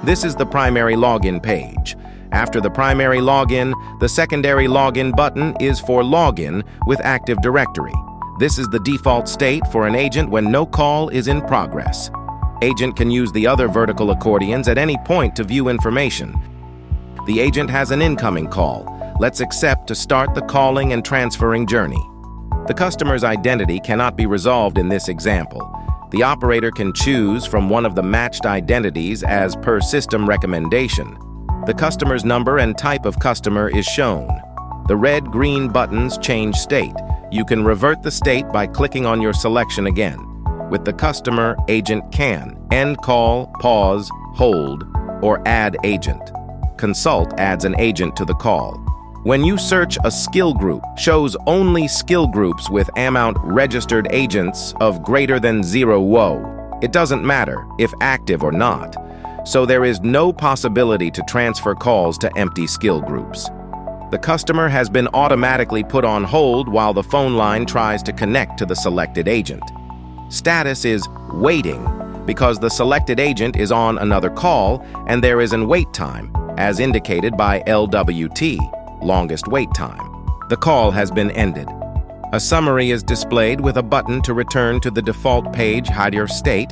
This is the primary login page. After the primary login, the secondary login button is for login with Active Directory. This is the default state for an agent when no call is in progress. Agent can use the other vertical accordions at any point to view information. The agent has an incoming call. Let's accept to start the calling and transferring journey. The customer's identity cannot be resolved in this example. The operator can choose from one of the matched identities as per system recommendation. The customer's number and type of customer is shown. The red-green buttons change state. You can revert the state by clicking on your selection again. With the customer, agent can end call, pause, hold, or add agent. Consult adds an agent to the call. When you search a skill group, shows only skill groups with amount registered agents of greater than 0 WO. It doesn't matter if active or not, so there is no possibility to transfer calls to empty skill groups. The customer has been automatically put on hold while the phone line tries to connect to the selected agent. Status is waiting because the selected agent is on another call and there is an wait time, as indicated by LWT. Longest wait time. The call has been ended. A summary is displayed with a button to return to the default page, hide your state,